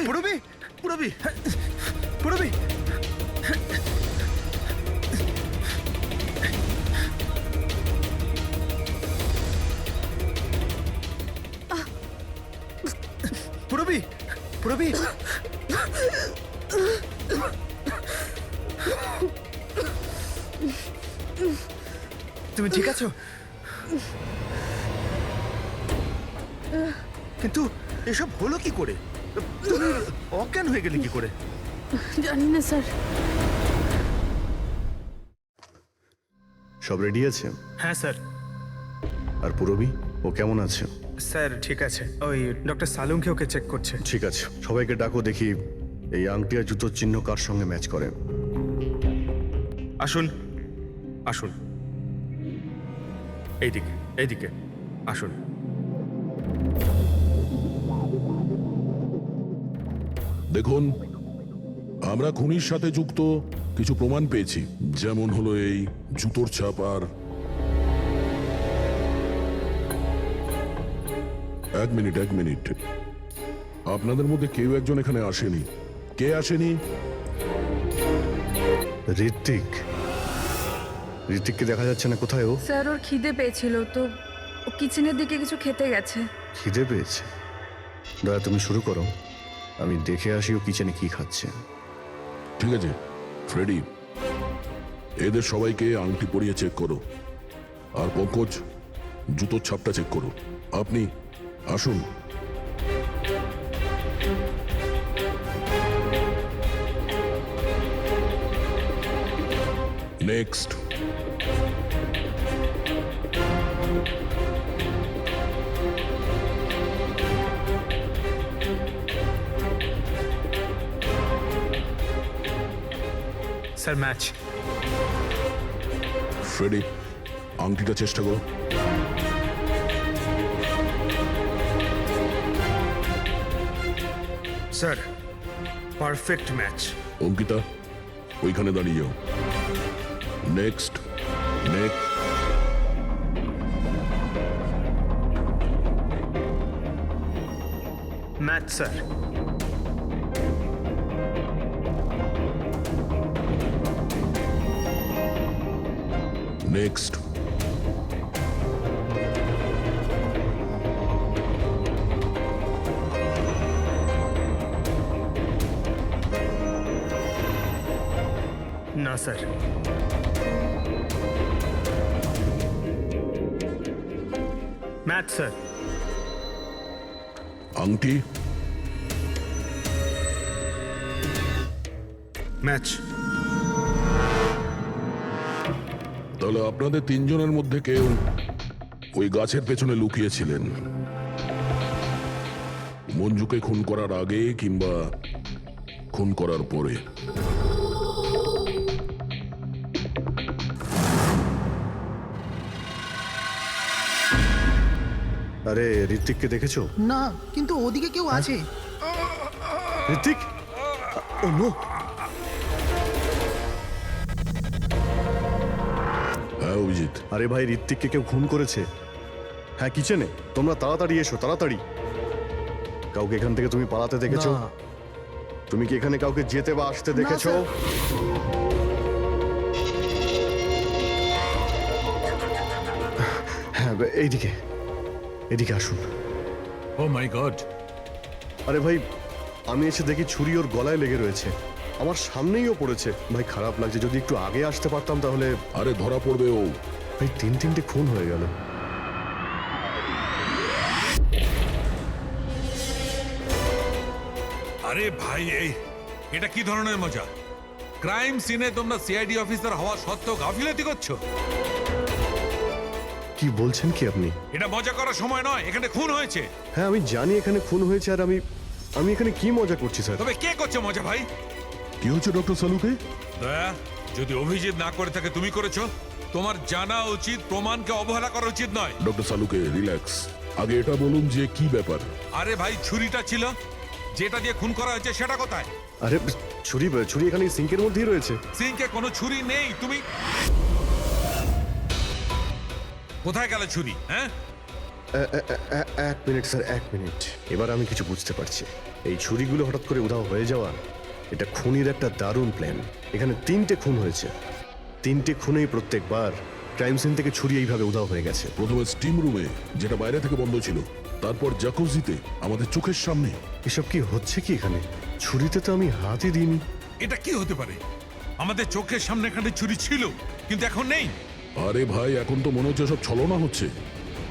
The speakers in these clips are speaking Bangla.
পুরবি পুরবি পুরবি পুরবি পুরবি তুমি ঠিক আছো? কিন্তু এসব হলো কি করে? তুমি অজ্ঞান হয়ে গেলে কি করে? জানি না স্যার। সব রেডি আছে? হ্যাঁ স্যার। আর পুরবি ও কেমন আছে? স্যার ঠিক আছে, ওই ডক্টর সালুমকে ওকে চেক করছে। ঠিক আছে, সবাইকে ডাকো, দেখি এই আংটি আর জুতোর চিহ্ন কার সঙ্গে ম্যাচ করে। আসুন আসুন, এইদিকে এইদিকে আসুন। দেখুন, আমরা খুনির সাথে যুক্ত কিছু প্রমাণ পেয়েছি, যেমন হলো এই জুতোর ছাপ। আর এক মিনিট, আপনাদের মধ্যে কেউ একজন এখানে আসেনি। কে আসেনি? ঋত্বিককে দেখা যাচ্ছে না, কোথায় ও? স্যার ওর খিদে পেয়েছিল তো ও কিচেনের দিকে কিছু খেতে গেছে। খিদে পেয়েছে? দয়া, তুমি শুরু করো, আমি দেখে আসি ও কিচেনে কি খাচ্ছে। ঠিক আছে ফ্রেডি, এদের সবাইকে আংটি পরিয়ে চেক করো। আর পঙ্কজ, জুতোর ছাপটা চেক করো। আপনি আসুন। নেক্সট। Sir match. ফ্রেডি, আংটিটা চেষ্টা করো। Sir perfect match. অঙ্কিতা, ওইখানে দাঁড়িয়ে যাও। নেক্সট। Match sir. নেক্সট। না স্যার। Match sir. আংটি। ম্যাচ। তাহলে আপনাদের তিনজনের মধ্যে কেউ ওই গাছের পেছনে লুকিয়েছিলেন, মঞ্জুকে খুন করার আগে কিংবা খুন করার পরে। আরে, ঋত্বিককে দেখেছো? না, কিন্তু ওদিকে কেউ আছে। ঋত্বিক, ও নো। হ্যাঁ অভিজিৎ। আরে ভাই, ঋত্বিককে কেউ খুন করেছে। হ্যাঁ, কিচেনে। তোমরা তাড়াতাড়ি এসো, তাড়াতাড়ি। কাউকে এখান থেকে তুমি পালাতে দেখেছো? না। তুমি কি এখানে কাউকে যেতে বা আসতে দেখেছো? স্যার। হ্যাঁ, এইদিকে এদিকে আসুন। ও মাই গড! আরে ভাই, আমি এসে দেখি ছুরি ওর গলায় লেগে রয়েছে, আমার সামনেই ও পড়েছে। ভাই খারাপ লাগছে, যদি একটু আগে আসতে পারতাম তাহলে। আরে ধরা পড়বে ও। ভাই, তিনটে খুন হয়ে গেল। আরে ভাই, এটা কি ধরনের মজা? ক্রাইম সিনে তোমরা সিআইডি অফিসার হওয়া সত্ত্বেও গাফিলতি করছো। কি বলছেন কি আপনি? এটা মজা করার সময় নয়, এখানে খুন হয়েছে। হ্যাঁ, আমি জানি এখানে খুন হয়েছে, আর আমি এখানে কি মজা করছি স্যার? তবে কে করছে মজা ভাই? কি হচ্ছে ডক্টর সালুকে? দয়া, যদি অভিজিৎ না করে থাকে তুমি করেছো। তোমার জানা উচিত প্রমাণকে অবহেলা করা উচিত নয়। ডক্টর সালুকে রিল্যাক্স। আগে এটা বলুন যে কি ব্যাপার। আরে ভাই, ছুরিটা ছিল, যেটা দিয়ে খুন করা হয়েছে সেটা কোথায়? আরে ছুরি এখানে সিঙ্কের মধ্যেই রয়েছে। সিঙ্কে কোনো ছুরি নেই। তুমি কোথায় গেল ছুরি? হ্যাঁ, এক মিনিট স্যার, এক মিনিট। এবার আমি কিছু বুঝতে পারছি। এই ছুরিগুলো হঠাৎ করে উধাও হয়ে যাওয়া এটা খুনির একটা দারুণ প্ল্যান। এখানে 3টে খুন হয়েছে, 3টে খুনেই প্রত্যেকবার ক্রাইম সিন থেকে ছুরি এইভাবে উধাও হয়ে গেছে। প্রথমে স্টিম রুমে, যেটা বাইরে থেকে বন্ধ ছিল, তারপর জাকুজিতে আমাদের চোখের সামনে। এসব কি হচ্ছে কি এখানে? ছুরিতে তো আমি হাতই দিইনি। এটা কি হতে পারে? আমাদের চোখের সামনে এখানে ছুরি ছিল, কিন্তু এখন নেই। আরে ভাই, এখন তো মনে হচ্ছে সব ছলনা হচ্ছে।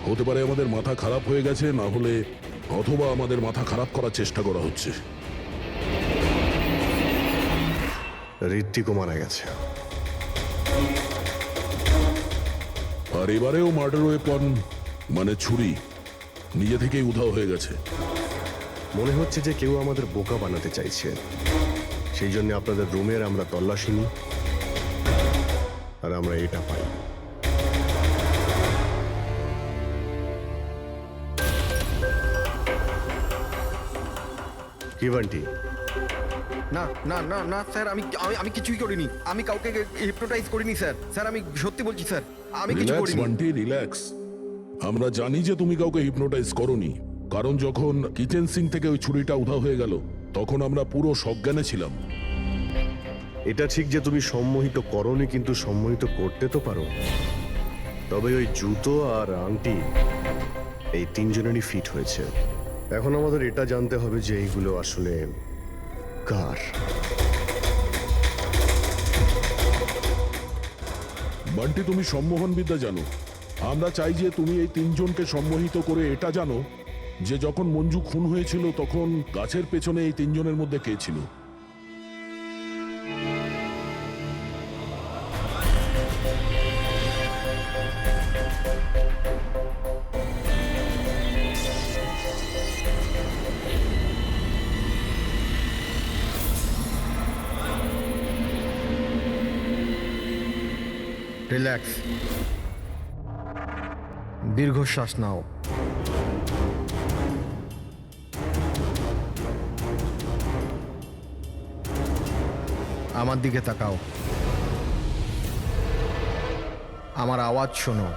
হতে পারে আমাদের মাথা খারাপ হয়ে গেছে, না হলে অথবা আমাদের মাথা খারাপ করার চেষ্টা করা হচ্ছে। ঋত্বিকও মারা গেছে। আর এবারেও মার্ডার ওয়েপন মানে ছুরি নিজে থেকেই উধাও হয়ে গেছে। মনে হচ্ছে যে কেউ আমাদের বোকা বানাতে চাইছে। সেই জন্য আপনাদের রুমের আমরা তল্লাশি নিই, আর আমরা এটা পাই। কি বান্টি? না না না না স্যার, আমি আমি আমি কিছুই করিনি। আমি কাউকে হিপনোটাইজ করিনি স্যার। স্যার আমি সত্যি বলছি স্যার, আমি কিছু রিল্যাক্স করিনি। বান্টি, রিল্যাক্স। আমরা জানি যে তুমি কাউকে হিপনোটাইজ করোনি, কারণ যখন কিচেন সিং থেকে ওই ছুরিটা উধাও হয়ে গেল তখন আমরা পুরো সজ্ঞানে ছিলাম। এটা ঠিক যে তুমি সম্মোহিত করনি, কিন্তু সম্মোহিত করতে তো পারো। তবে ওই জুতো আর আংটি এই 3জনেরই ফিট হয়েছে। এখন আমাদের এটা জানতে হবে যে এইগুলো আসলে কার। বান্টি, তুমি সম্মোহন বিদ্যা জানো। আমরা চাই যে তুমি এই 3জনকে সম্মোহিত করে এটা জানো যে যখন মঞ্জু খুন হয়েছিল তখন গাছের পেছনে এই 3জনের মধ্যে কে ছিল। রিল্যাক্স, দীর্ঘশ্বাস নাও। আমার দিকে তাকাও, আমার আওয়াজ শোনো,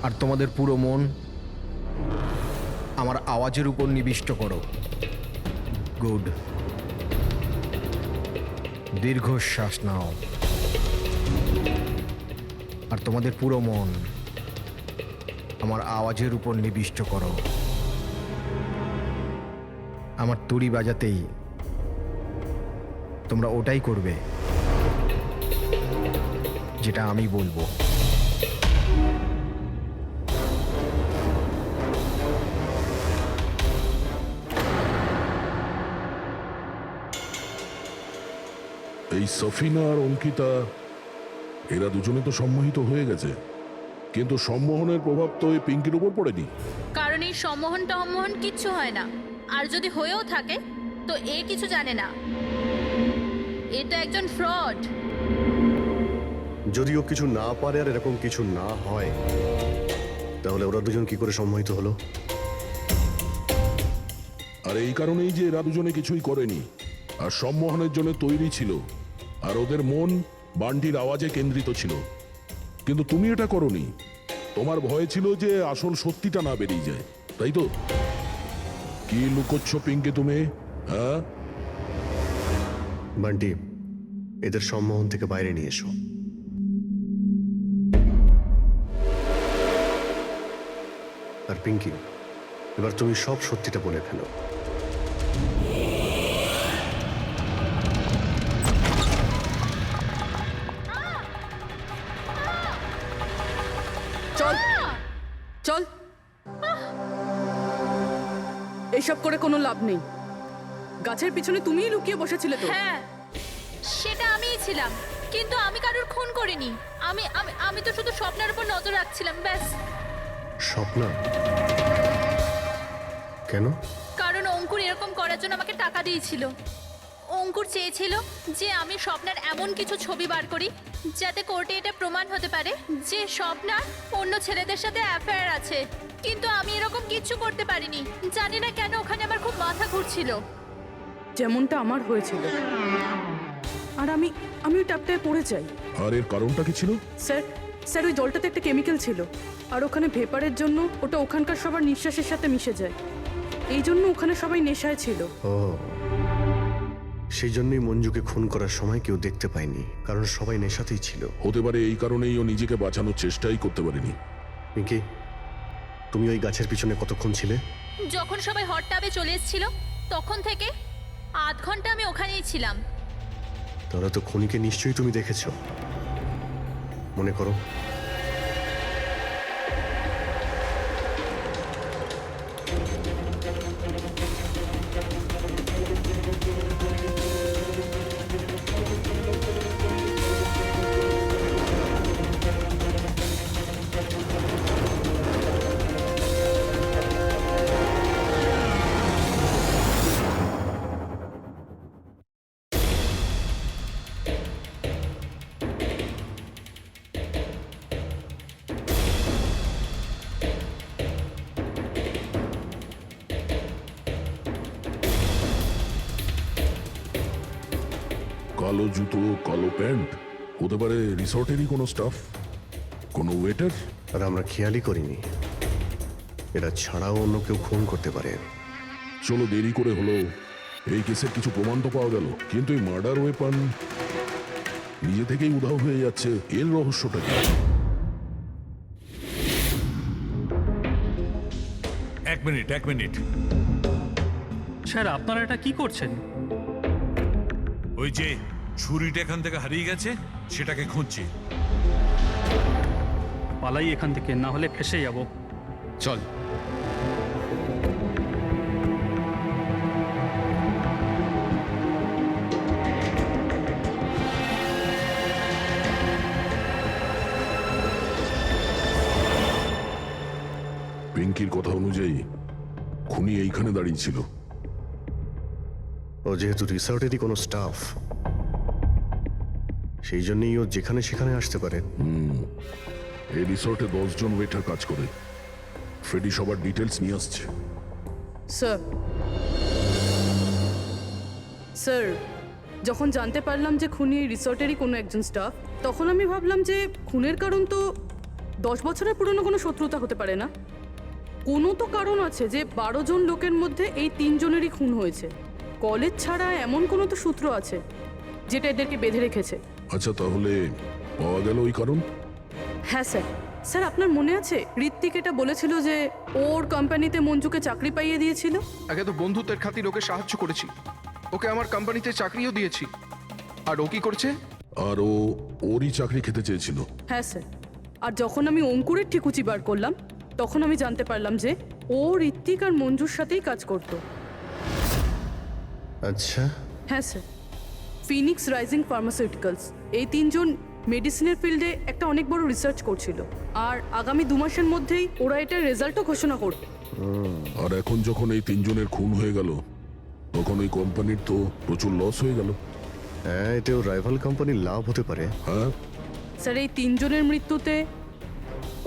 আর তোমাদের পুরো মন আমার আওয়াজের উপর নিবিষ্ট করো। গুড। দীর্ঘশ্বাস নাও, আর তোমাদের পুরো মন আমার আওয়াজের উপর নিবিষ্ট করো। আমার তুড়ি বাজাতেই তোমরা ওটাই করবে যেটা আমি বলবো। এই সফিনা আর অঙ্কিতা, এরা দুজনে তো সম্মোহিত হয়ে গেছে, কিন্তু সম্মোহনের প্রভাব তো এই পিঙ্কির উপর পড়েনি। কারণ এই সম্মোহন টম্মোহন কিচ্ছু হয় না, আর যদি হয়েও থাকে তো এ কিছু জানে না। এটা একজন ফ্রড। যদিও কিছু না পারে আর এরকম কিছু না হয়, তাহলে ওরা দুজন কি করে সম্মোহিত হলো? আর এই কারণেই যে এরা দুজনে কিছুই করেনি, আর সম্মোহনের জন্য তৈরি ছিল, আর ওদের মন বান্টির আওয়াজে কেন্দ্রিত ছিল। কিন্তু তুমি এটা করনি, তোমার ভয় ছিল যে আসল সত্যিটা না বেরিয়ে যায়, তাই তো? কি লুকোচ্ছ পিঙ্কি তুমি, হ্যাঁ? বান্টি, এদের সম্মোহন থেকে বাইরে নিয়ে এসো। আর পিঙ্কি, এবার তুমি সব সত্যিটা বলে ফেলো। চল চল, এইসব করে কোনো লাভ নেই। গাছের পিছনে তুমিই লুকিয়ে বসেছিলে তো? হ্যাঁ, সেটা আমিই ছিলাম, কিন্তু আমি কারোর খুন করিনি। আমি আমি আমি তো শুধু স্বপ্নের উপর নজর রাখছিলাম, ব্যাস। স্বপ্না? কেন? কারণ অঙ্কুর এরকম করার জন্য আমাকে টাকা দিয়েছিল। অঙ্কুর চেয়েছিল যে আমি স্বপ্নার এমন কিছু ছবি বার করি যাতে কোর্টে এটা প্রমাণ হতে পারে যে স্বপ্নার অন্য ছেলেদের সাথে অ্যাফেয়ার আছে। কিন্তু আমি এরকম কিচ্ছু করতে পারিনি। জানি না কেন ওখানে আমার খুব মাথা ঘুরছিল। যেমনটা আমার হয়েছিল। আর আমি ওই ট্যাপটায় পড়ে যাই। আর এর কারণটা কি ছিল? স্যার ওই জলটাতে একটা কেমিক্যাল ছিল, আর ওখানে ভেপারের জন্য ওটা ওখানকার সবার নিঃশ্বাসের সাথে মিশে যায়। এই জন্য ওখানে সবাই নেশায় ছিল। ও, সেই জন্যই মঞ্জুকে খুন করার সময় কেউ দেখতে পায়নি, কারণ সবাই নেশাতেই ছিল। হতে পারে এই কারণেই ও নিজেকে বাঁচানোর চেষ্টাই করতে পারেনি। পিঙ্কি, তুমি ওই গাছের পিছনে কতক্ষণ ছিলে? যখন সবাই হট টাবে চলে এসেছিল তখন থেকে আধ ঘন্টা আমি ওখানেই ছিলাম। তাহলে তো খুনিকে নিশ্চয়ই তুমি দেখেছো। মনে করো। কালো জুতো, কালো প্যান্ট, হতে পারে রিসর্টেরই কোনো স্টাফ, কোনো ওয়েটার। আর আমরা খেয়ালই করিনি এরা ছাড়াও অন্য কেউ খুন করতে পারে। চলো, দেরি করে হলো, এই কেসের কিছু প্রমাণ তো পাওয়া গেল, কিন্তু এই মার্ডার ওয়েপন নিজে থেকেই উধাও হয়ে যাচ্ছে। এর রহস্যটা কি? এক মিনিট। স্যার আপনারা এটা কি করছেন? ওই যে ছুরিটা এখান থেকে হারিয়ে গেছে সেটাকে খুঁজছি। পালাই এখান থেকে, না হলে ফেসে যাব। চল। পিঙ্কির কথা অনুযায়ী খুনি এইখানে দাঁড়িয়ে ছিল। ও যেহেতু রিসর্টেরই কোনো স্টাফ, সেই জন্যই ও যেখানে সেখানে আসতে পারে। এই রিসর্টে 10 জন ওয়েটার কাজ করে। ফ্রেডি সবার ডিটেলস নিয়ে আসছে। স্যার, স্যার, যখন জানতে পারলাম যে খুনি এই রিসর্টেরই কোনো একজন স্টাফ, তখন আমি ভাবলাম যে খুনের কারণ তো 10 বছরের পুরনো কোনো শত্রুতা হতে পারে না। কোনো তো কারণ আছে যে 12 জন লোকের মধ্যে এই 3 জনেরই খুন হয়েছে। কলেজ ছাড়া এমন কোনো তো সূত্র আছে যেটা এদেরকে বেঁধে রেখেছে। আচ্ছা, তাহলে পাওয়া গেল ওই কারণ? হ্যাঁ স্যার। স্যার, আপনার মনে আছে ঋত্বিক এটা বলেছিল যে ওর কোম্পানিতে মঞ্জুকে চাকরি পাইয়ে দিয়েছিল? আগে তো বন্ধুত্বের খাতির ওকে সাহায্য করেছি, ওকে আমার কোম্পানিতে চাকরিও দিয়েছি। আর ও কি করছে? আর ওরই চাকরি খেতে চেয়েছিল। হ্যাঁ স্যার। আর যখন আমি অঙ্কুরের ঠিকুচি বার করলাম, তখন আমি জানতে পারলাম যে ও ঋত্বিক আর মঞ্জুর সাথেই কাজ করত। আচ্ছা, হ্যাঁ স্যার। ফিনিক্স রাইজিং ফার্মাসিউটিক্যালস, এই 3 জন মেডিসিনের ফিল্ডে একটা অনেক বড় রিসার্চ করছিল, আর আগামী 2 মাসের মধ্যেই ওরা এটার রেজাল্টও ঘোষণা করবে। আর এখন যখন এই 3 জনের খুন হয়ে গেল, তখন ওই কোম্পানির তো প্রচুর লস হয়ে গেল। হ্যাঁ, এতেও রাইভাল কোম্পানির লাভ হতে পারে। হ্যাঁ, স্যার, এই 3 জনের মৃত্যুতে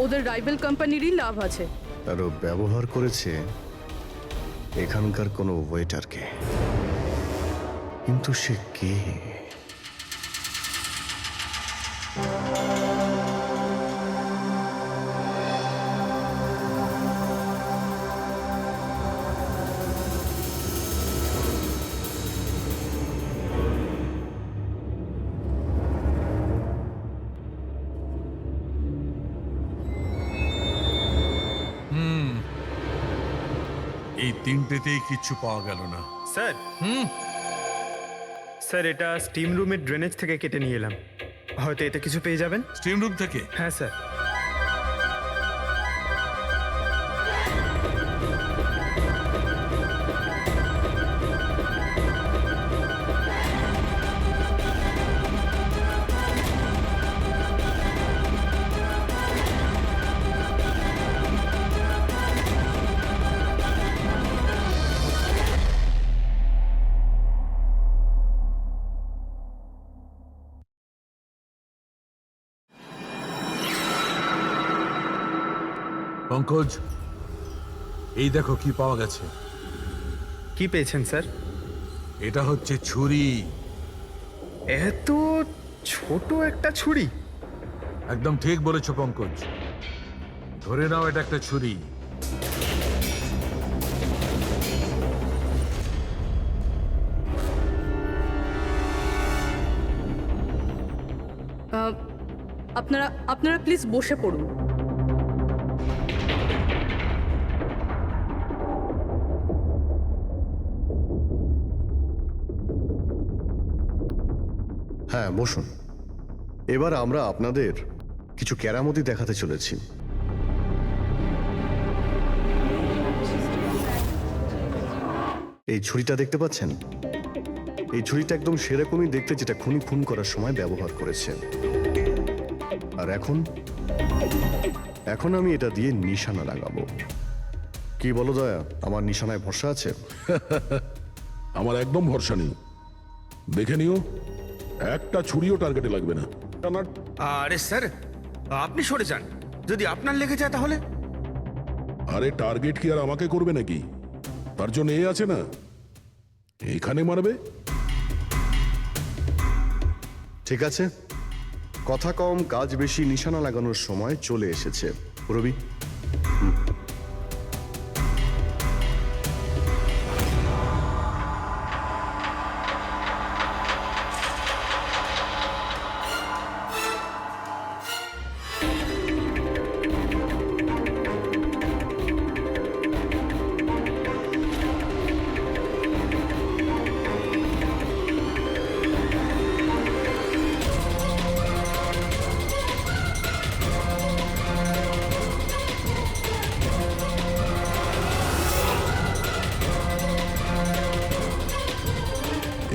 ওদের রাইভাল কোম্পানিরই লাভ আছে। আর ও ব্যবহার করেছে এখানকার কোনো ওয়েটারকে। কিন্তু সে কে? এই তিনটেতেই কিচ্ছু পাওয়া গেল না। স্যার, স্যার, এটা স্টিম রুমের ড্রেনেজ থেকে কেটে নিয়ে এলাম, হয়তো এতে কিছু পেয়ে যাবেন। স্টিম রুম থেকে? হ্যাঁ স্যার। পঙ্কজ, এই দেখো কি পাওয়া গেছে। কি পেয়েছেন স্যার? এটা হচ্ছে ছুরি। এত ছোট একটা ছুরি? একদম ঠিক বলেছো পঙ্কজ, ধরে নাও এটা একটা ছুরি। আপনারা প্লিজ বসে পড়ুন। হ্যাঁ, বসুন। এবার আমরা আপনাদের কিছু কেরামতি দেখাতে চলেছি। এই ছুরিটা দেখতে পাচ্ছেন? এই ছুরিটা একদম সেরকমই দেখতে যেটা খুনি খুন করার সময় ব্যবহার করেছে। আর এখন আমি এটা দিয়ে নিশানা লাগাবো। কি বলো দয়া, আমার নিশানায় ভরসা আছে? আমার একদম ভরসা নেই। দেখে নিও, একটা ছুরিও টার্গেটে লাগবে না। আরে স্যার, আপনি সরে যান। যদি আপনার লেগে যায় তাহলে? আরে টার্গেট কি আর আমাকে করবে নাকি? তার জন্য এ আছে না, এখানে মারবে। ঠিক আছে, কথা কম কাজ বেশি, নিশানা লাগানোর সময় চলে এসেছে। রবি,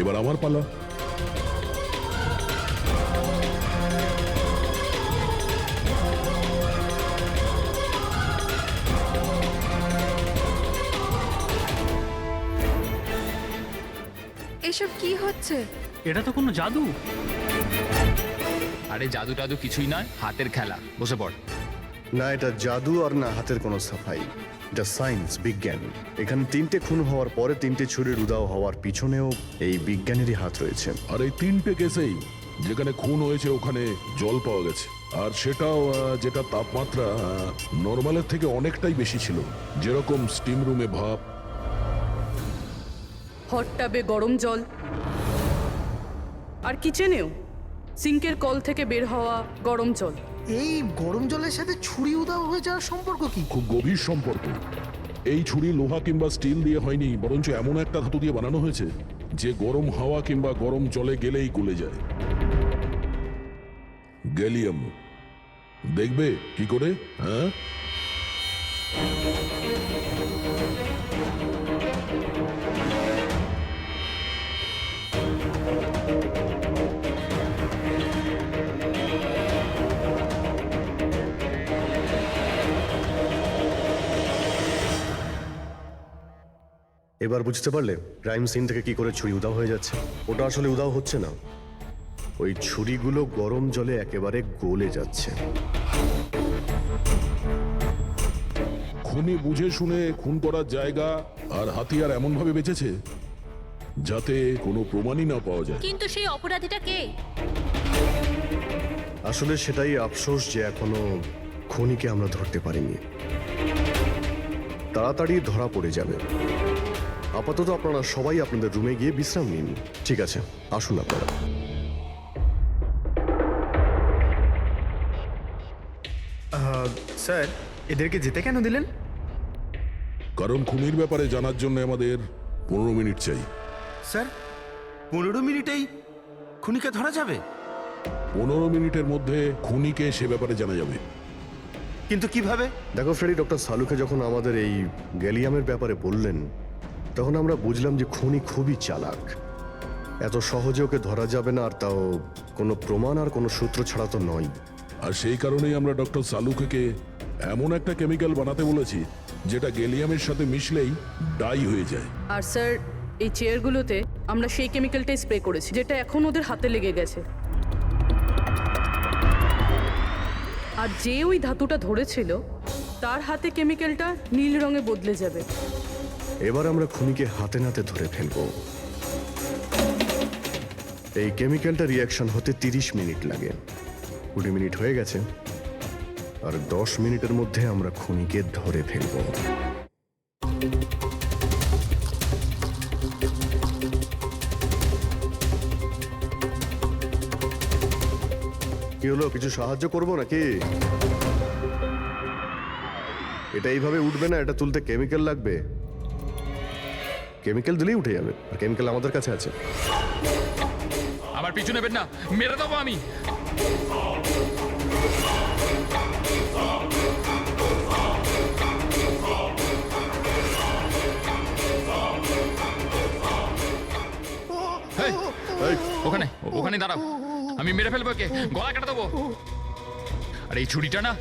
এবার আমার পালা। এসব কি হচ্ছে? এটা তো কোনো জাদু। আরে জাদু টাদু কিছুই নয়, হাতের খেলা। বসে পড়। না এটা জাদু আর না হাতের কোনো সাফাই, এটা সায়েন্স, বিজ্ঞান। এখানে 3টে খুন হওয়ার পরে 3টে ছুরির উধাও হওয়ার পিছনেও এই বিজ্ঞানেরই হাত রয়েছে। আর এই 3টে কেসেই যেখানে খুন হয়েছে ওখানে জল পাওয়া গেছে, আর সেটাও যেটা তাপমাত্রা নর্মালের থেকে অনেকটাই বেশি ছিল। যেরকম স্টিম রুমে ভাপ, হট টাবে গরম জল, আর কিচেনেও সিঙ্কের কল থেকে বের হওয়া গরম জল। এই গরম জলের সাথে ছুরি উধাও হয়ে যাওয়ার সম্পর্ক কি? খুব গভীর সম্পর্ক। এই ছুরি লোহা কিংবা স্টিল দিয়ে হয়নি, বরঞ্চ এমন একটা ধাতু দিয়ে বানানো হয়েছে যে গরম হাওয়া কিংবা গরম জলে গেলেই গলে যায়। গ্যালিয়াম। দেখবে কি করে? হ্যাঁ, এবার বুঝতে পারলে ক্রাইম সিন থেকে কি করে ছুরি উধাও হয়ে যাচ্ছে? ওটা আসলে উধাও হচ্ছে না, ওই ছুরিগুলো গরম জলে একেবারে গলে যাচ্ছে। খুনি বুঝে শুনে খুন করার জায়গা আর হাতিয়ার এমন ভাবে বেঁচেছে যাতে কোনো প্রমাণই না পাওয়া যায়। কিন্তু সেই অপরাধীটা কে? আসলে সেটাই আফসোস যে এখনো খুনিকে আমরা ধরতে পারিনি। তাড়াতাড়ি ধরা পড়ে যাবে। আপাতত আপনারা সবাই আপনাদের রুমে গিয়ে বিশ্রাম নিন। ঠিক আছে, আসুন আপনারা। স্যার, এদেরকে যেতে কেন দিলেন? কারণ খুনির ব্যাপারে জানার জন্য আমাদের 15 মিনিট চাই। স্যার, 15 মিনিটেই খুনিকে ধরা যাবে? 15 মিনিটের মধ্যে খুনিকে সে ব্যাপারে জানা যাবে। কিন্তু কিভাবে? দেখো ফ্রেডি, ডক্টর সালুকে যখন আমাদের এই গ্যালিয়ামের ব্যাপারে বললেন তখন আমরা বুঝলাম যে খুনি খুবই চালাক। এত সহজে ওকে ধরা যাবে না, আর তাও কোনো প্রমাণ আর কোনো সূত্র ছাড়া তো নয়। আর সেই কারণেই আমরা ডক্টর সালুকে এমন একটা কেমিক্যাল বানাতে বলেছি যেটা গ্যালিয়ামের সাথে মিশলেই ডাই হয়ে যায়। আর স্যার, এই চেয়ারগুলোতে আমরা সেই কেমিক্যালটাই স্প্রে করেছি যেটা এখন ওদের হাতে লেগে গেছে। আর যে ওই ধাতুটা ধরেছিল তার হাতে কেমিক্যালটা নীল রঙে বদলে যাবে। এবার আমরা খুনিকে হাতে নাতে ধরে ফেলবো। এই কেমিক্যালটা রিয়াকশন হতে 30 মিনিট লাগে। 20 মিনিট হয়ে গেছে, আর 10 মিনিটের মধ্যে আমরা খুনিকে ধরে ফেলবো। কি হলো, কিছু সাহায্য করবো নাকি? এটা এইভাবে উঠবে না, এটা তুলতে কেমিক্যাল লাগবে। কেমিক্যাল দিলেই উঠে যাবে, আর কেমিক্যাল আমাদের কাছে আছে। আমার পিছু নেবেন না, মেরে দেবো আমি। এই, ওখানে ওখানে দাঁড়াও, আমি মেরে ফেলবো, কে গলা কেটে দেবো। আর এই ছুরিটা না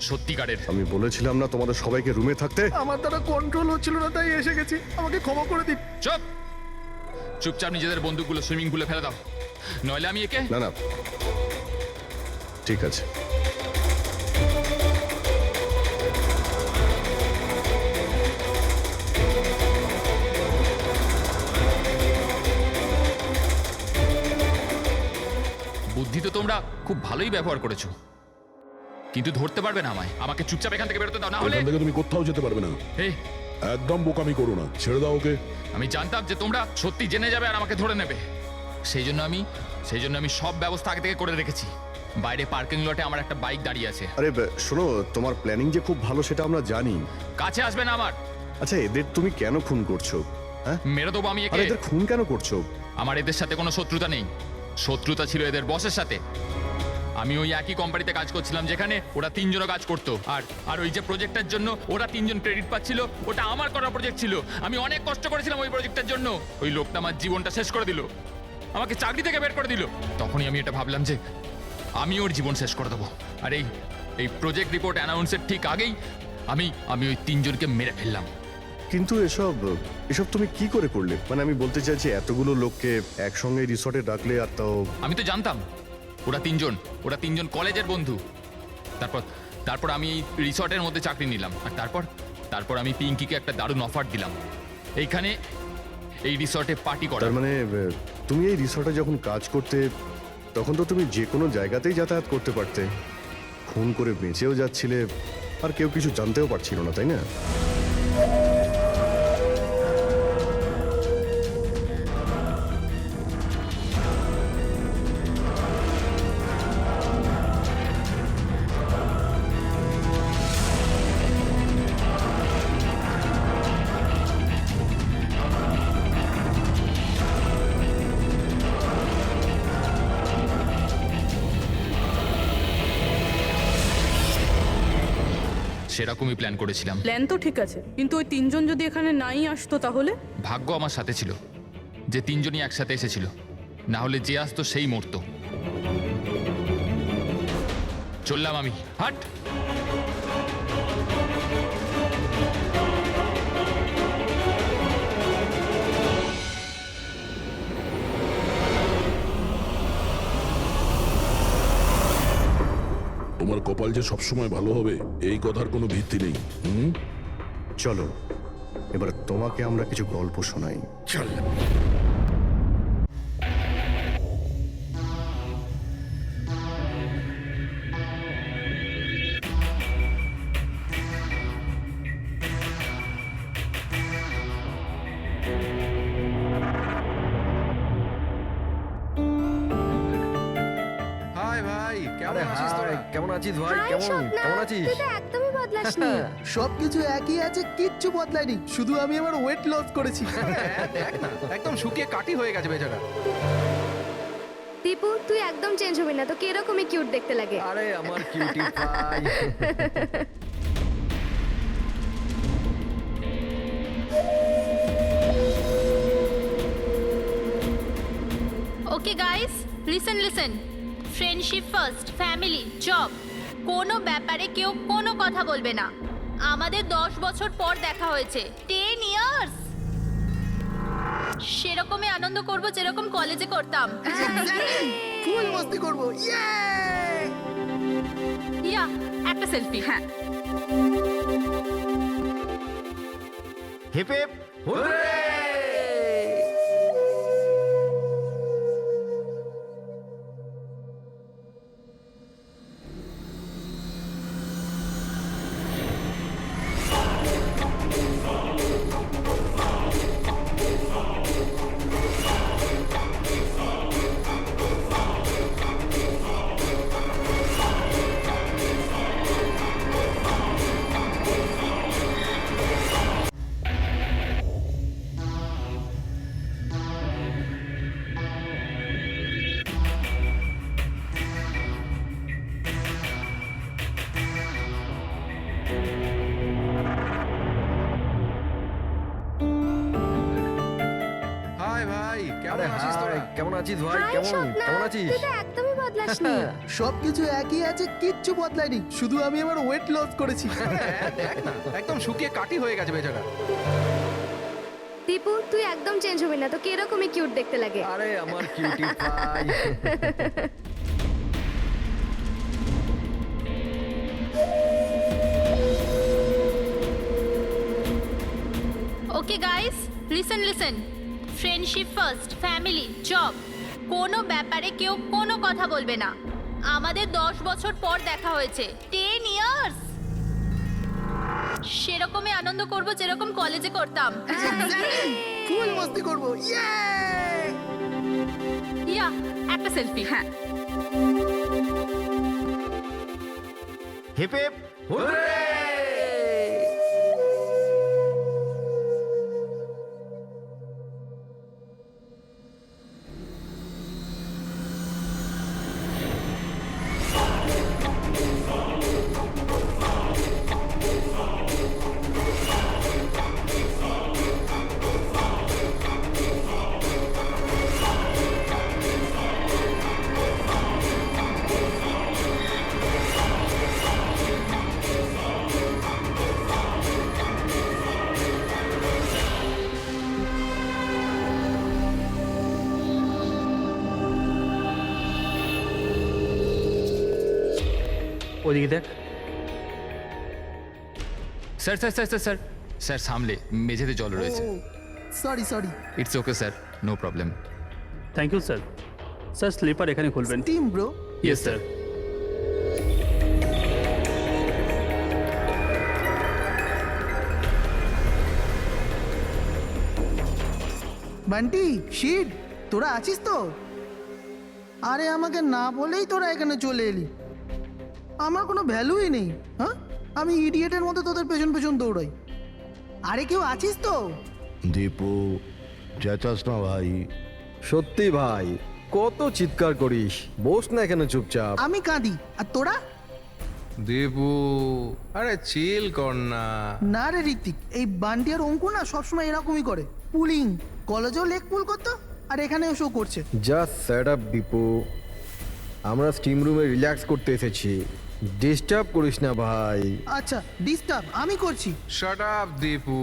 সত্যিকারের। আমি বলেছিলাম না তোমাদের সবাইকে রুমে থাকতে? আমার দ্বারা কন্ট্রোল হচ্ছিল না, তাই এসে গেছি। আমাকে ক্ষমা করে দিন। চুপ, চুপচাপ নিজেদের বন্দুকগুলো সুইমিং পুলে ফেলে দাও, নইলে আমি একে। না না, ঠিক আছে। বুদ্ধি তো তোমরা খুব ভালোই ব্যবহার করেছো, কিন্তু ধরতে পারবে না আমায়। আমাকে চুপচাপ এখান থেকে বেরোতে দাও, না হলে। এখান থেকে তুমি কোথাও যেতে পারবে না। এই, একদম বোকামি করো না, ছেড়ে দাও ওকে। আমি জানতাম যে তোমরা সত্যি জেনে যাবে আর আমাকে ধরে নেবে। সেই জন্য আমি সব ব্যবস্থা আগে থেকে করে রেখেছি। বাইরে পার্কিং লটে আমার একটা বাইক দাঁড়িয়ে আছে। আরে শোনো, তোমার প্ল্যানিং যে খুব ভালো সেটা আমরা জানি। কাছে আসবে না আমার। আচ্ছা, এদের তুমি কেন খুন করছো? হ্যাঁ, মেরে দেবো আমি আর একে। এদের খুন কেন করছো? আমার এদের সাথে কোনো শত্রুতা নেই, শত্রুতা ছিল এদের বসের সাথে। আমি ওই একই কোম্পানিতে কাজ করছিলাম যেখানে ওরা তিনজনও কাজ করতো, আর ওই যে প্রজেক্টের জন্য ওরা তিনজন ক্রেডিট পাচ্ছিল, ওটা আমার করা প্রজেক্ট ছিল। আমি অনেক কষ্ট করেছিলাম ওই প্রজেক্টের জন্য। ওই লোকটা আমার জীবনটা শেষ করে দিল, আমাকে চাকরি থেকে বের করে দিল। তখনই আমি এটা ভাবলাম যে আমি ওর জীবন শেষ করে দেবো। আর এই প্রজেক্ট রিপোর্ট অ্যানাউন্সের ঠিক আগেই আমি ওই তিনজনকে মেরে ফেললাম। কিন্তু এসব তুমি কি করে করলে? মানে আমি বলতে চাইছি, এতগুলো লোককে একসঙ্গে রিসর্টে ডাকলে, আর তাও। আমি তো জানতাম ওরা তিনজন কলেজের বন্ধু। তারপর আমি এই রিসর্টের মধ্যে চাকরি নিলাম, আর তারপর আমি পিঙ্কিকে একটা দারুণ অফার দিলাম, এইখানে এই রিসর্টে পার্টি করার। তার মানে তুমি এই রিসর্টে যখন কাজ করতে, তখন তো তুমি যে কোনো জায়গাতেই যাতায়াত করতে পারতে। খুন করে বেঁচেও যাচ্ছিলে, আর কেউ কিছু জানতেও পারছিল না, তাই না? সেরকমই প্ল্যান করেছিলাম। প্ল্যান তো ঠিক আছে, কিন্তু ওই তিনজন যদি এখানে নাই আসতো তাহলে? ভাগ্য আমার সাথে ছিল যে তিনজনই একসাথে এসেছিল, না হলে যে আসতো সেই মরতো। চললাম আমি, হাট। তোমার কপাল যে সবসময় ভালো হবে এই কথার কোনো ভিত্তি নেই। চলো, এবার তোমাকে আমরা কিছু গল্প শোনাই। চল। হাই ভাই, কেমন আছিস তোরা? কেমন আছিস ভাই? হাই, কেমন স্বপ্না। কেমন আছিস? তুই তো একদমই বদলাসনি। সবকিছু একই আছে, কিচ্ছু বদলায়নি, শুধু আমি আমার ওয়েট লস করেছি। দেখ না, একদম শুকিয়ে কাটি হয়ে গেছে বেচারা। দীপু, তুই একদম চেঞ্জ হবি না, তোকে এরকমই কিউট দেখতে লাগে। আরে আমার cutie pie. Okay guys, listen. Friendship first, family, job, কোনো ব্যাপারে কেউ কোনো কথা বলবে না। আমাদের 10 বছর পর দেখা হয়েছে, 10 ইয়ার্স। সেরকমই আনন্দ করব যেরকম কলেজে করতাম। ফুল মস্তি করব। ইয়া, একটা সেলফি। হ্যাঁ, হিপ হিপ হুররে! ভাই কেমন আছিস তোরা? কেমন আছিস ভাই? কেমন আছিস? একদমই বদলাসনি। সবকিছু একই আছে, কিচ্ছু বদলায়নি, শুধু আমি আমার ওয়েট লস করেছি। দেখ না, একদম শুকিয়ে কাটি হয়ে গেছে বেচারা। দীপু তুই একদম চেঞ্জ হবি না, তোকে এরকমই কিউট দেখতে লাগে। আরে আমার cutie pie. Okay guys, listen friendship first, family, job, কোনো ব্যাপারে কেউ কোনো কথা বলবে না। আমাদের 10 বছর পর দেখা হয়েছে, 10 ইয়ার্স। সেরকমই আনন্দ করব যেরকম কলেজে করতাম। ফুল মস্তি করবো, ইয়ে! ইয়া, একটা সেলফি। হ্যাঁ, হিপ হিপ হুররে! ওদিকে দেখ। Sir sir sir sir sir sir সামলে, মেঝেতে জল রয়েছে। Sorry. It's okay sir, no problem. Thank you sir. Sir slipper এখানে খুলবেন। Team bro. Yes sir. Bunty, shit, তোরা আছিস তো? আরে আমাকে না বলেই তোরা এখানে চলে এলি। আমার কোনো ভ্যালুই নেই, হ্যাঁ? আমি ইডিয়েটের মতো তোদের পেছন পেছন দৌড়াই। আরে কেউ আছিস তো? দীপু, চেঁচাস না ভাই। সত্যি ভাই, কত চিৎকার করিস, বস না এখানে চুপচাপ। আমি কাঁদি আর তোরা? দেবু, আরে চিল কর না। না রে ঋত্বিক, এই বান্টি আর অঙ্কু না সবসময় এরকমই করে। পুলিং, কলেজেও লেগ পুল করতো আর এখানেও শো করছে। জাস্ট সেট আপ দীপু, আমরা স্টিম রুমে রিল্যাক্স করতে এসেছি, ডিস্টার্ব করিস না ভাই। আচ্ছা, ডিস্টার্ব আমি করছি। Shut up Debu.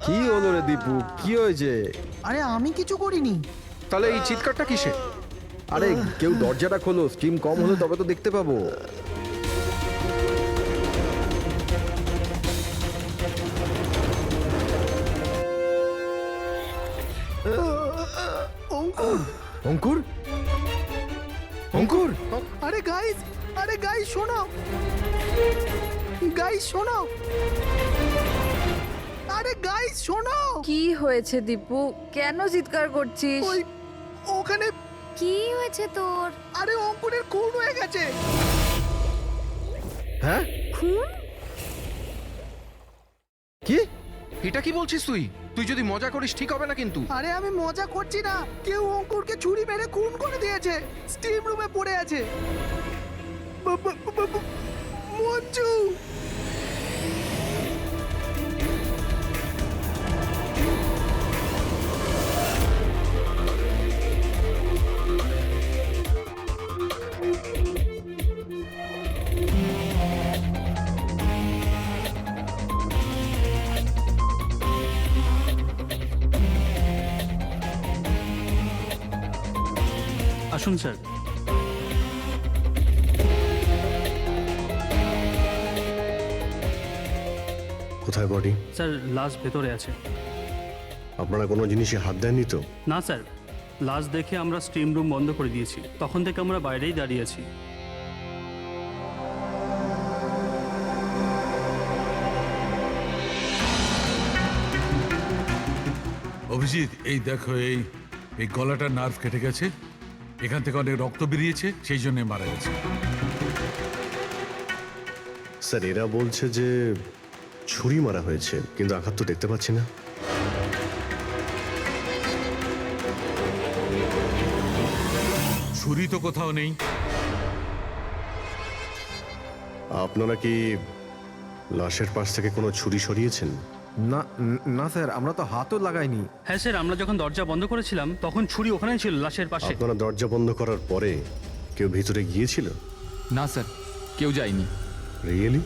কি হলো রে দীপু, কি হয়েছে? আরে আমি কিছু করিনি। তাহলে এই চিৎকারটা কিসে? আরে কেউ দরজাটা খোলো, স্টিম কম হলে তবে তো দেখতে পাবো। অঙ্কুর, অঙ্কুর, অঙ্কুর! আরে গাইস শোনো, শোনো, আরে গাইস শোনো। কি হয়েছে দীপু, কেন চিৎকার করছিস? ওই ওখানে কি হয়েছে তোর? আরে অঙ্কুরের খুন হয়ে গেছে। হ্যাঁ? খুন? কি? এটা কি বলছিস তুই? তুই যদি মজা করিস ঠিক হবে না কিন্তু। আরে আমি মজা করছি না, কেউ অঙ্কুরকে ছুরি মেরে খুন করে দিয়েছে, স্টিম রুমে পড়ে আছে। মঞ্জু! আসুন স্যার। কোথায় বডি? স্যার লাশ ভেতরে আছে। আপনারা কোনো জিনিসে হাত দেননি তো? না স্যার, লাশ দেখে আমরা স্টিম রুম বন্ধ করে দিয়েছি, তখন থেকে আমরা বাইরেই দাঁড়িয়ে আছি। অভিজিৎ, এই দেখো, এই গলাটার নার্ভ কেটে গেছে, এখান থেকে অনেক রক্ত বেরিয়েছে, সেই জন্য মারা গেছে। স্যার এরা বলছে যে ছুরি মারা হয়েছে, কিন্তু আঘাত তো দেখতে পাচ্ছি না। ছুরি তো কোথাও নেই। আপনারা কি লাশের পাশ থেকে কোনো ছুরি সরিয়েছেন? না না স্যার, আমরা তো হাতও লাগাইনি। হ্যাঁ স্যার, আমরা যখন দরজা বন্ধ করেছিলাম তখন ছুরি ওখানেই ছিল লাশের পাশে। আপনারা দরজা বন্ধ করার পরে কেউ ভিতরে গিয়েছিল? না স্যার, কেউ যায়নি। রিয়েলি?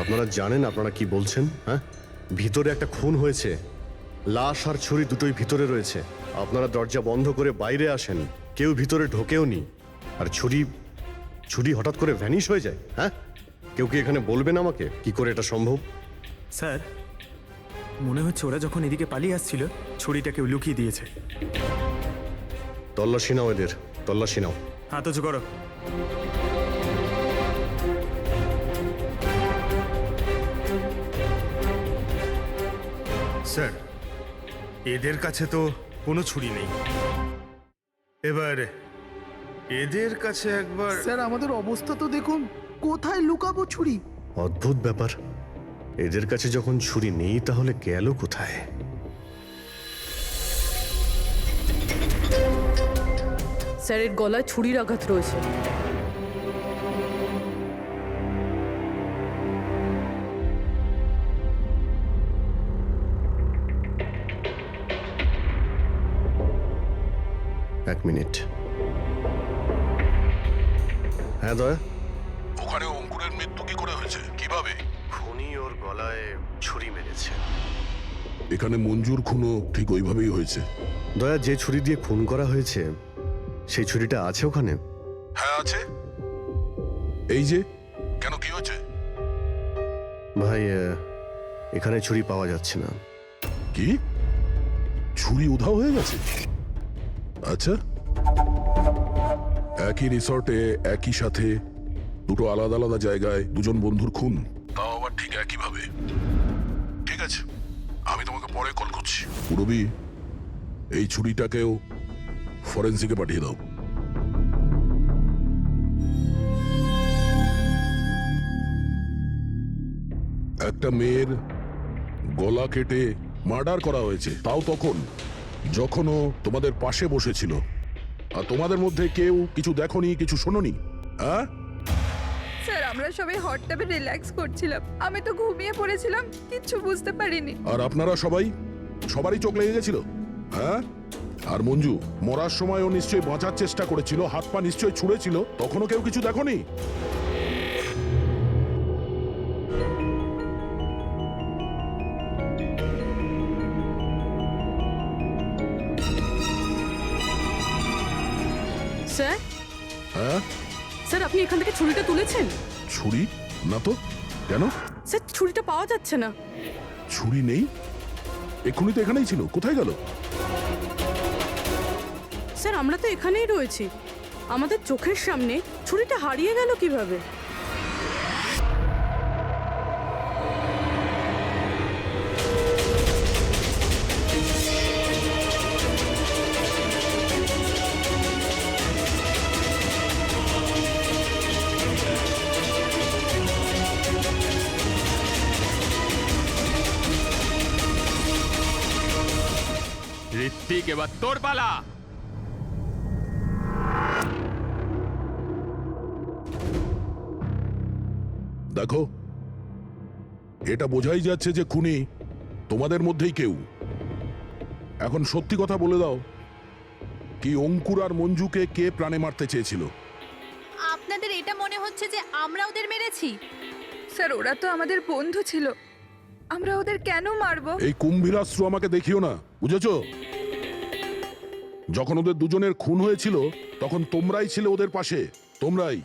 আপনারা জানেন আপনারা কি বলছেন? হ্যাঁ, ভিতরে একটা খুন হয়েছে, লাশ আর ছুরি দুটোই ভিতরে রয়েছে। আপনারা দরজা বন্ধ করে বাইরে আসেন, কেউ ভিতরে ঢোকেও নি, আর ছুরি হঠাৎ করে ভ্যানিশ হয়ে যায়। হ্যাঁ, কেউ কি এখানে বলবেন আমাকে কি করে এটা সম্ভব? স্যার, মনে হচ্ছে ওরা যখন এদিকে পালিয়ে আসছিল ছুরিটা কেউ লুকিয়ে দিয়েছে। তল্লাশি নাও এদের, তল্লাশি নাও। হাত উঁচু করো। স্যার, এদের কাছে তো কোনো ছুরি নেই। এবার এদের কাছে একবার। স্যার আমাদের অবস্থা তো দেখুন, কোথায় লুকাবো ছুরি? অদ্ভুত ব্যাপার, এদের কাছে যখন ছুরি নেই তাহলে গেল কোথায়? স্যারের গলায় ছুরির আঘাত রয়েছে। এক মিনিট। হ্যাঁ দয়া, ওখানে অঙ্কুরের মৃত্যু কি করে হয়েছে, কিভাবে? খুনি ওর গলায় ছুরি মেরেছে। এখানে মঞ্জুর খুনও ঠিক ওইভাবেই হয়েছে। দয়া, যে ছুরি দিয়ে খুন করা হয়েছে সেই ছুরিটা আছে ওখানে? হ্যাঁ আছে। এই যে, কেন কি হয়েছে? ভাই, এখানে ছুরি পাওয়া যাচ্ছে না। কি? ছুরি উধাও হয়ে গেছে? আচ্ছা, একই রিসর্টে একই সাথে দুটো আলাদা আলাদা জায়গায় দুজন বন্ধুর খুন, তাও আবার ঠিক একইভাবে। ঠিক আছে, আমি তোমাকে পরে কল করছি। পুরবি, এই ছুরিটাকেও ফরেন্সিকে পাঠিয়ে দাও। একটা মেয়ের গলা কেটে মার্ডার করা হয়েছে, তাও তখন যখন ও তোমাদের পাশে বসেছিল, আর তোমাদের মধ্যে কেউ কিছু দেখোনি, কিছু শোনোনি। হ্যাঁ স্যার, আমরা সবাই হট ট্যাবে রিল্যাক্স করছিলাম, আমি তো ঘুমিয়ে পড়েছিলাম, কিচ্ছু বুঝতে পারিনি। আর আপনারা সবারই চোখ লেগে গেছিল। হ্যাঁ, আর মঞ্জু মরার সময় ও নিশ্চয়ই বাঁচার চেষ্টা করেছিল, হাত পা নিশ্চয়ই ছুঁড়েছিল, তখনও কেউ কিছু দেখোনি? স্যার, হ্যাঁ স্যার আপনি এখান থেকে ছুরিটা তুলেছেন? ছুরি না তো, কেন? স্যার ছুরিটা পাওয়া যাচ্ছে না। ছুরি নেই? এক্ষুনি তো এখানেই ছিল, কোথায় গেল? স্যার আমরা তো এখানেই রয়েছি, আমাদের চোখের সামনে ছুরিটা হারিয়ে গেল কিভাবে? ঋত্বিক, এবার তোর পালা। দেখো, এটা বোঝাই যাচ্ছে যে খুনি তোমাদের মধ্যেই কেউ। এখন সত্যি কথা বলে দাও, কি অঙ্কুর আর মঞ্জুকে কে প্রাণে মারতে চেয়েছিল? আপনাদের এটা মনে হচ্ছে যে আমরা ওদের মেরেছি? স্যার ওরা তো আমাদের বন্ধু ছিল, আমরা ওদের কেন মারবো? এই কুম্ভীরাস্ত্র আমাকে দেখিও না, বুঝেছো? যখন ওদের দুজনের খুন হয়েছিল তখন তোমরাই ছিলে ওদের পাশে, তোমরাই।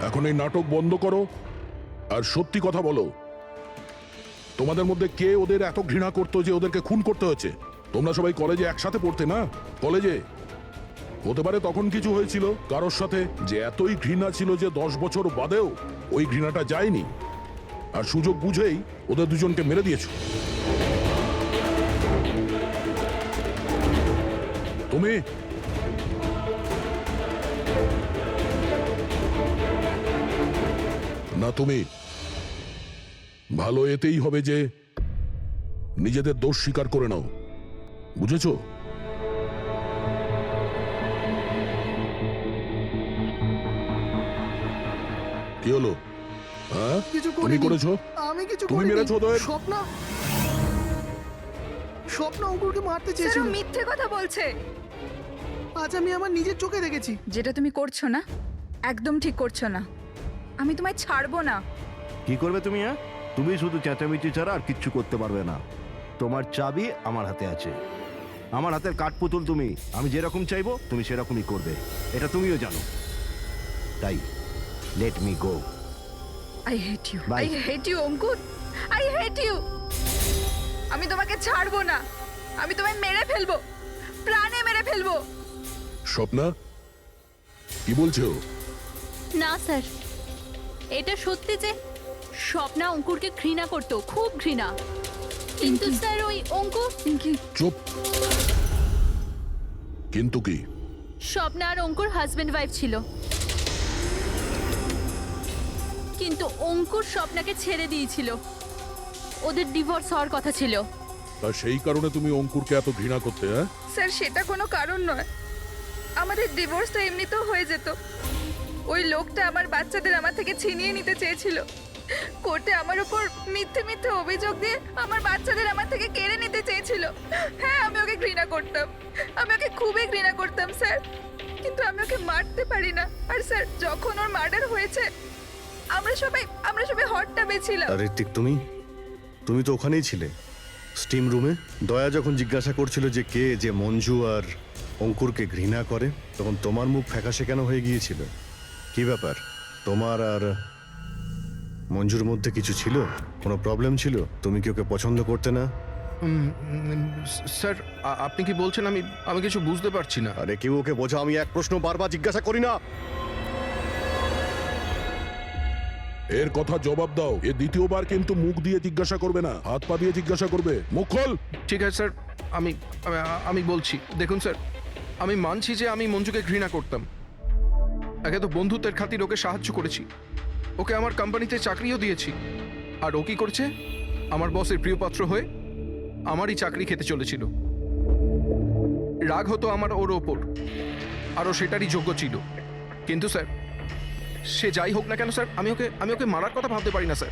এখন এই নাটক বন্ধ করো আর সত্যি কথা বলো, তোমাদের মধ্যে কে ওদের এত ঘৃণা করতো যে ওদেরকে খুন করতে হয়েছে? তোমরা সবাই কলেজে একসাথে পড়তে না? কলেজে হতে পারে তখন কিছু হয়েছিল কারোর সাথে, যে এতই ঘৃণা ছিল যে 10 বছর বাদেও ওই ঘৃণাটা যায়নি, আর সুযোগ বুঝেই ওদের দুজনকে মেরে দিয়েছো। তুমি না, তুমি ভালো এতেই হবে যে নিজেদের দোষ স্বীকার করে নাও, বুঝেছো? কি হলো? হ্যাঁ কিছু তুমি করিনি। করেছো? আমি কিছু তুমি করিনি। মেরেছো ওদের? স্বপ্ন অঙ্কুরকে মারতে স্যার চেয়েছিল। ও মিথ্যে কথা বলছে। আজ আমি আমার নিজের চোখে দেখেছি। যেটা তুমি করছো না একদম ঠিক করছো না। আমি তোমায় ছাড়বো না। কি করবে তুমি? হ্যাঁ, তুমি শুধু চেঁচামেচি ছাড়া আর কিচ্ছু করতে পারবে না। তোমার চাবি আমার হাতে আছে। আমার হাতের কাঠপুতুল তুমি। আমি যেরকম চাইবো তুমি সেরকমই করবে, এটা তুমিও জানো। তাই let me go. I hate you, Bye. I hate you Ankur, I hate you. আমি তোমাকে ছাড়বো না। আমি তোমায় মেরে ফেলবো, প্রাণে মেরে ফেলবো। স্বপ্না কি বলছো? না স্যার, এটা সত্যি যে স্বপ্না অঙ্কুরকে ঘৃণা করতো, খুব ঘৃণা। কিন্তু স্যার ওই অঙ্কুর চুপ। কিন্তু কি? স্বপ্না আর অঙ্কুর হাজবেন্ড ওয়াইফ ছিল, কিন্তু অঙ্কুর স্বপ্নাকে ছেড়ে দিয়েছিল। ওদের ডিভোর্স হওয়ার কথা ছিল। তা সেই কারণে তুমি অঙ্কুরকে এত ঘৃণা করতে? হ্যাঁ, স্যার সেটা কোনো কারণ নয়। আমাদের ডিভোর্স তো এমনিতেও হয়ে যেত। ওই লোকটা আমার বাচ্চাদের আমার থেকে ছিনিয়ে নিতে চেয়েছিল। কোর্টে আমার উপর মিথ্যে মিথ্যে অভিযোগ দিয়ে আমার বাচ্চাদের আমার থেকে কেড়ে নিতে চেয়েছিল। হ্যাঁ, আমি ওকে ঘৃণা করতাম, আমি ওকে খুবই ঘৃণা করতাম স্যার। কিন্তু আমি ওকে মারতে পারি না। আর স্যার যখন ওর মার্ডার হয়েছে আমরা সবাই হট টাবে ছিলাম। আর ঋত্বিক, তুমি তুমি তো ওখানেই ছিলে, স্টিম রুমে। দয়া যখন জিজ্ঞাসা করছিল যে কে যে মঞ্জু আর অঙ্কুরকে ঘৃণা করে, তখন তোমার মুখ ফ্যাকাশে কেন হয়ে গিয়েছিল? কি ব্যাপার? তোমার আর মঞ্জুর মধ্যে কিছু ছিল? কোনো প্রবলেম ছিল? তুমি কি ওকে পছন্দ করতে না? স্যার আপনি কি বলছেন? আমি কিছু বুঝতে পারছি না। আরে কেউ ওকে বোঝা, আমি এক প্রশ্ন বারবার জিজ্ঞাসা করি না। এর কথা জবাব দাও। এ দ্বিতীয়বার কিন্তু মুখ দিয়ে জিজ্ঞাসা করবে না, হাত পা দিয়ে জিজ্ঞাসা করবে। মুখ খোল। ঠিক আছে স্যার, আমি বলছি। দেখুন স্যার, আমি মানছি যে আমি মঞ্জুকে ঘৃণা করতাম। একে তো বন্ধুত্বের খাতির ওকে সাহায্য করেছি, ওকে আমার কোম্পানিতে চাকরিও দিয়েছি। আর ও কি করছে? আমার বসের প্রিয়পাত্র হয়ে আমারই চাকরি খেতে চলেছিল। রাগ হতো আমার ওর ওপর, আর ও সেটারই যোগ্য ছিল। কিন্তু স্যার সে যাই হোক না কেন স্যার, আমি ওকে মারার কথা ভাবতে পারি না স্যার।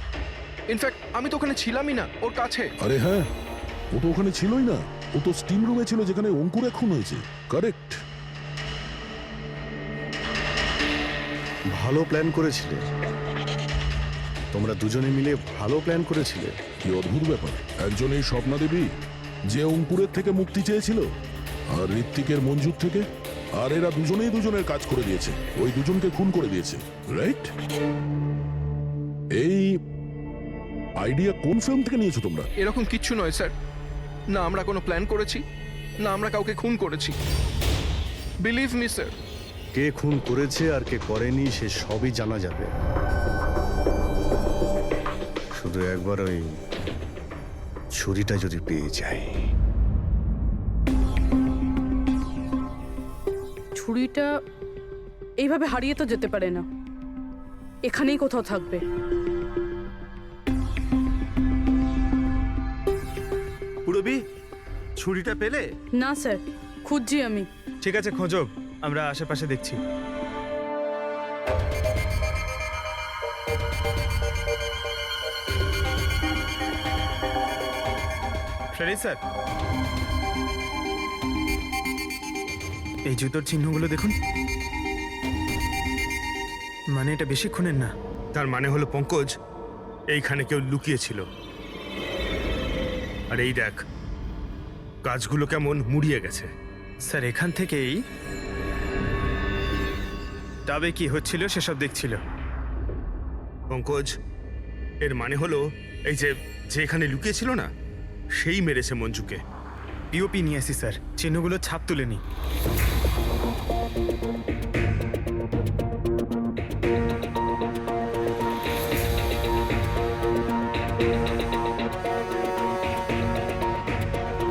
ইনফ্যাক্ট আমি তো ওখানে ছিলামই না ওর কাছে। আরে হ্যাঁ, ও তো ওখানে ছিলই না। ও তো স্টিম রুমে ছিল যেখানে অঙ্কুরে খুন হয়েছে। কারেক্ট। ভালো প্ল্যান করেছিলে, তোমরা দুজনে মিলে ভালো প্ল্যান করেছিলে। কি অদ্ভুত ব্যাপার, একজন এই স্বপ্না দেবী যে অঙ্কুরের থেকে মুক্তি চেয়েছিল, আর ঋত্বিকের মঞ্জুর থেকে, আর এরা দুজনেই দুজনের কাজ করে দিয়েছে, ওই দুজনকে খুন করে দিয়েছে। রাইট? এই আইডিয়া কোন ফিল্ম থেকে নিয়েছো তোমরা? এরকম কিচ্ছু নয় স্যার। না আমরা কোনো প্ল্যান করেছি, না আমরা কাউকে খুন করেছি। Believe me sir. কে খুন করেছে আর কে করেনি সে সবই জানা যাবে। শুধু একবার ওই ছুরিটা যদি পেয়ে যায়। ছুরিটা এইভাবে হারিয়ে তো যেতে পারে না, এখানেই কোথাও থাকবে। পুরবি, ছুরিটা পেলে? না স্যার, খুঁজছি আমি। ঠিক আছে, খোঁজো, আমরা আশেপাশে দেখছি। Ready sir? এই জুতোর চিহ্নগুলো দেখুন। মানে এটা বেশিক্ষণের না। তার মানে হলো পঙ্কজ এইখানে কেউ লুকিয়েছিল। আর এই দেখ, গাছগুলো কেমন মুড়িয়ে গেছে। স্যার এখান থেকেই তবে কি হচ্ছিল সেসব দেখছিল। পঙ্কজ, এর মানে হলো এই যে এখানে লুকিয়েছিল না, সেই মেরেছে মঞ্জুকে। পিওপি নিয়ে আসি স্যার, চিহ্নগুলো ছাপ তুলে নি।